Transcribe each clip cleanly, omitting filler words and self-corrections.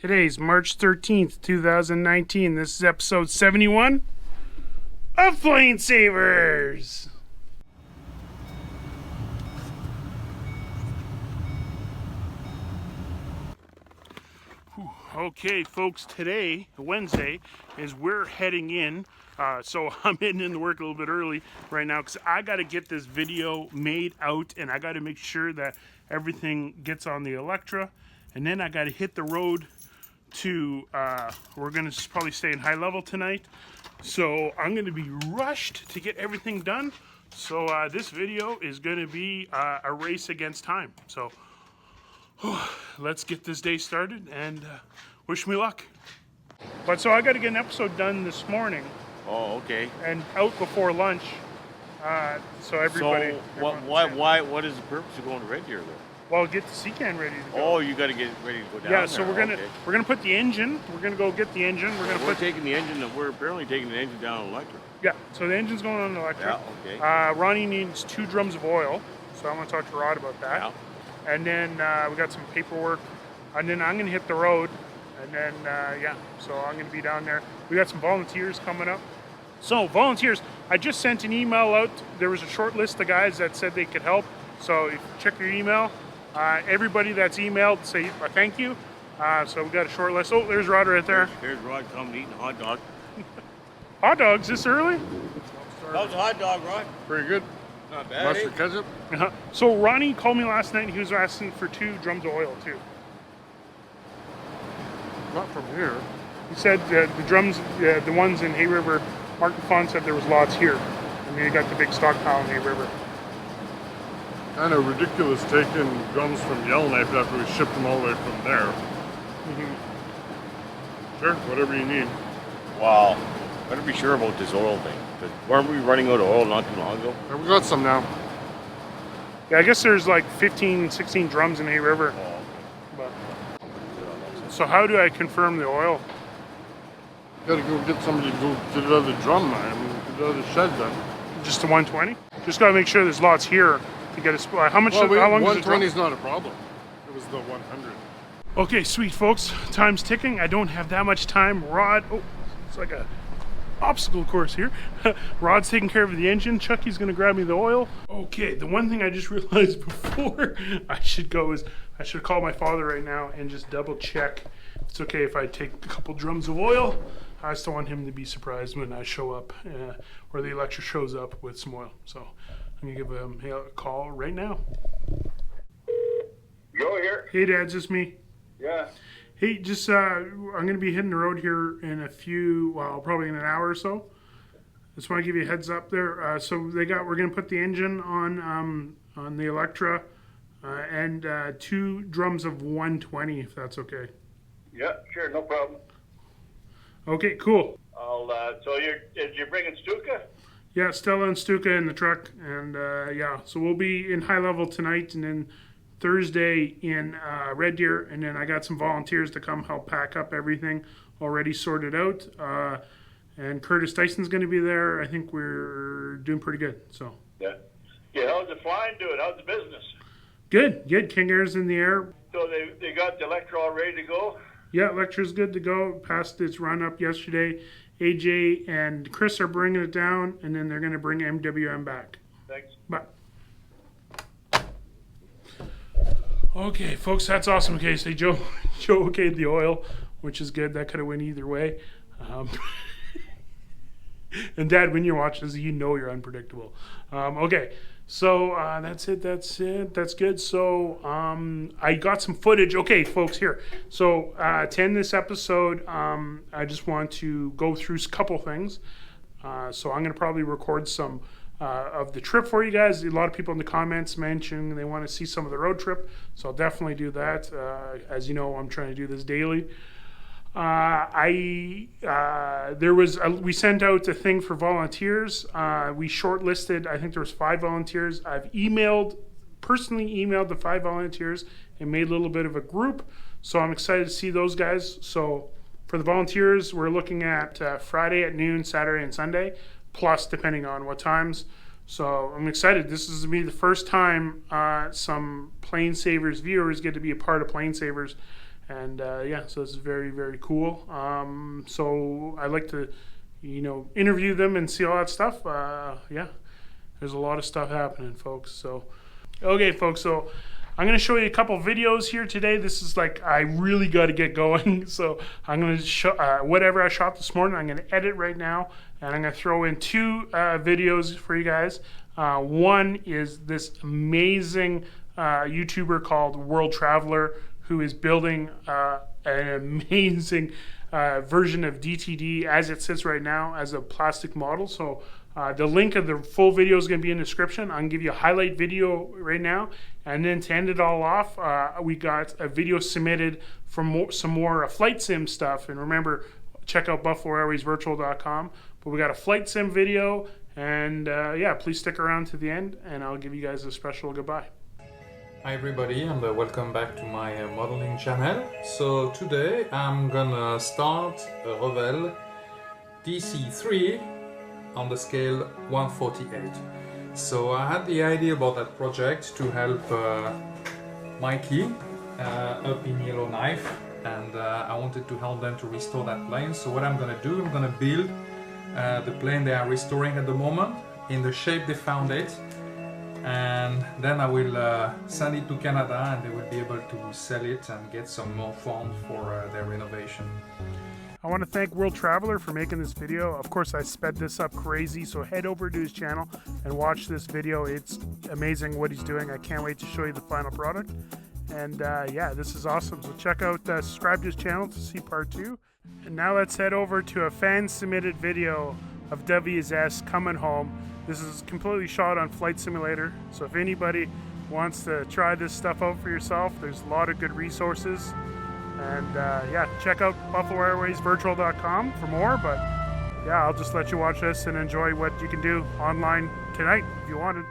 Today's March 13th, 2019. This is episode 71 of PlaneSavers. Okay, folks, today, Wednesday, is we're heading in. So I'm heading into work a little bit early right now because I got to get this video made out and I got to make sure that everything gets on the Electra. And then I got to hit the road to, we're going to probably stay in high level tonight. So I'm going to be rushed to get everything done. So this video is going to be a race against time. So let's get this day started and wish me luck. But so I got to get an episode done this morning. Oh, okay. And out before lunch. So everybody. So what is the purpose of going to Red Deer then? Well, get the Seacan ready to go. Oh, you got to get ready to go down. Yeah, so there. we're gonna put the engine. We're gonna go get the engine. We're taking the engine. We're apparently taking the engine down on electric. Yeah, so the engine's going on electric. Yeah, okay. Ronnie needs 2 drums of oil, so I'm gonna talk to Rod about that. Yeah. And then we got some paperwork, and then I'm gonna hit the road, and then yeah, so I'm gonna be down there. We got some volunteers coming up. So volunteers, I just sent an email out. There was a short list of guys that said they could help. So if you check your email, everybody that's emailed, say thank you. So we got a short list. Oh, there's Rod right there. Here's Rod coming eating a hot dog. Hot dogs this early? How's the hot dog, Rod? Pretty good. Not bad. Mustard ketchup? So Ronnie called me last night and he was asking for 2 drums of oil too. Not from here. He said the drums, the ones in Hay River, Mark Fon said there was lots here. And they got the big stockpile in Hay River. Kind of ridiculous taking drums from Yellowknife after we shipped them all the way from there. Sure, whatever you need. Wow. Better be sure about this oil thing. Weren't we running out of oil not too long ago? Yeah, we got some now. Yeah, I guess there's like 15, 16 drums in Hay River. Oh, But, so how do I confirm the oil? Gotta go get somebody to go get it out of the drum, man. I mean, get it out of the shed then. Just the 120? Just gotta make sure there's lots here to get a how much? Well, how long does it 120 is not a problem. It was the 100. Okay, sweet folks. Time's ticking. I don't have that much time. Rod, oh, it's like a obstacle course here. Rod's taking care of the engine. Chucky's gonna grab me the oil. Okay, the one thing I just realized before I should go is I should call my father right now and just double check if it's okay if I take a couple drums of oil. I just don't want him to be surprised when I show up or the Electra shows up with some oil. So I'm gonna give him a call right now. Go here. Hey Dad, it's just me. Yeah. Hey, just I'm gonna be hitting the road here in a few, well, probably in an hour or so. Just want to give you a heads up there. So we're gonna put the engine on the Electra and 2 drums of 120, if that's okay. Yeah, sure, no problem. Okay, cool. So you're bringing Stuka? Yeah, Stella and Stuka in the truck, and yeah, so we'll be in high level tonight, and then Thursday in Red Deer, and then I got some volunteers to come help pack up everything already sorted out. And Curtis Tyson's going to be there. I think we're doing pretty good. So Yeah. Yeah. How's the flying doing? How's the business? good. King Air's in the air. So they got the Electra all ready to go? Yeah, Electra's good to go. Passed its run up yesterday. AJ and Chris are bringing it down, and then they're going to bring MWM back. Thanks. Bye. Okay, folks, that's awesome. Okay, so Joe okayed the oil, which is good. That could have went either way. And Dad, when you're watching this, you know you're unpredictable. Okay, so that's it. That's good. So I got some footage. Okay, folks, here. So to end this episode, I just want to go through a couple things. So I'm going to probably record some of the trip for you guys. A lot of people in the comments mentioned they want to see some of the road trip, so I'll definitely do that. As you know, I'm trying to do this daily. We sent out a thing for volunteers. We shortlisted, I think there was 5 volunteers. I've personally emailed the 5 volunteers and made a little bit of a group, so I'm excited to see those guys. So for the volunteers, we're looking at Friday at noon, Saturday and Sunday, plus depending on what times. So I'm excited. This is going to be the first time some PlaneSavers viewers get to be a part of PlaneSavers. And yeah, so it's very, very cool. So I like to, interview them and see all that stuff. Yeah, there's a lot of stuff happening, folks. So, okay, folks, so I'm going to show you a couple videos here today. This is like, I really got to get going. So I'm going to show whatever I shot this morning, I'm going to edit right now. And I'm going to throw in 2 videos for you guys. One is this amazing YouTuber called World Traveler, who is building an amazing version of DTD as it sits right now as a plastic model. So the link of the full video is going to be in the description. I'm going to give you a highlight video right now. And then to end it all off, we got a video submitted from some more flight sim stuff. And remember, check out BuffaloAirwaysVirtual.com. But we got a flight sim video. And yeah, please stick around to the end, and I'll give you guys a special goodbye. Hi everybody, and welcome back to my modeling channel. So today I'm gonna start a Revell DC3 on the scale 148. So I had the idea about that project to help Mikey up in Yellowknife, and I wanted to help them to restore that plane. So what I'm gonna do, I'm gonna build the plane they are restoring at the moment in the shape they found it. And then I will send it to Canada, and they will be able to sell it and get some more funds for their renovation. I want to thank World Traveler for making this video. Of course, I sped this up crazy, so head over to his channel and watch this video. It's amazing what he's doing. I can't wait to show you the final product. And yeah, this is awesome. So check out, subscribe to his channel to see part 2. And now let's head over to a fan-submitted video of WS coming home. This is completely shot on Flight Simulator, so if anybody wants to try this stuff out for yourself, there's a lot of good resources. And yeah, check out BuffaloAirwaysVirtual.com for more, but yeah, I'll just let you watch this and enjoy what you can do online tonight if you wanted.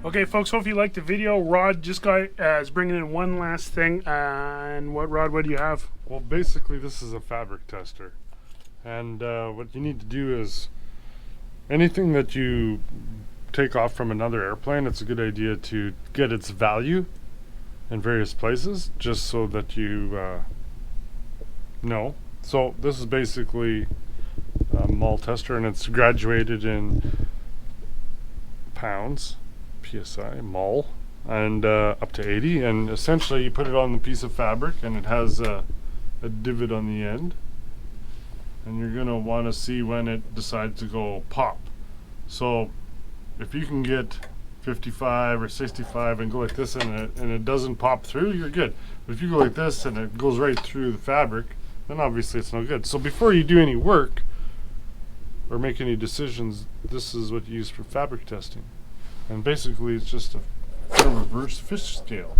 Okay, folks, hope you liked the video. Rod just is bringing in one last thing. And Rod, what do you have? Well, basically, this is a fabric tester. And what you need to do is anything that you take off from another airplane, it's a good idea to get its value in various places, just so that you know. So this is basically a mall tester, and it's graduated in pounds, PSI, mol, and up to 80. And essentially you put it on the piece of fabric, and it has a divot on the end, and you're going to want to see when it decides to go pop. So if you can get 55 or 65 and go like this and it doesn't pop through, you're good. But if you go like this and it goes right through the fabric, then obviously it's no good. So before you do any work or make any decisions, this is what you use for fabric testing. And basically it's just a reverse fish scale.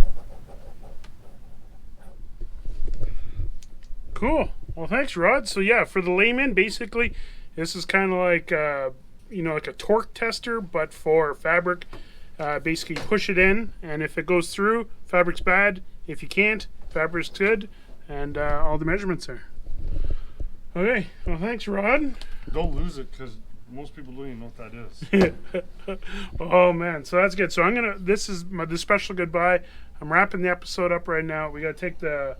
Cool. Well, thanks, Rod. So yeah, for the layman, basically, this is kind of like like a torque tester, but for fabric. Basically, push it in, and if it goes through, fabric's bad. If you can't, fabric's good, and all the measurements there. Okay. Well, thanks, Rod. Don't lose it, because most people don't even know what that is. Oh man, so that's good. So I'm gonna. This is the special goodbye. I'm wrapping the episode up right now. We gotta take the.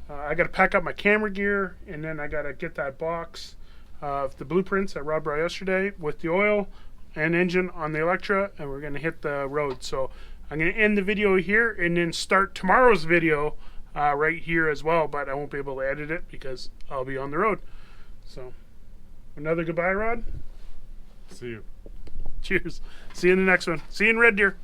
I gotta pack up my camera gear, and then I gotta get that box of the blueprints that Rod brought yesterday with the oil and engine on the Electra, and we're gonna hit the road. So I'm gonna end the video here and then start tomorrow's video right here as well, but I won't be able to edit it because I'll be on the road. So another goodbye, Rod. See you. Cheers. See you in the next one. See you in Red Deer.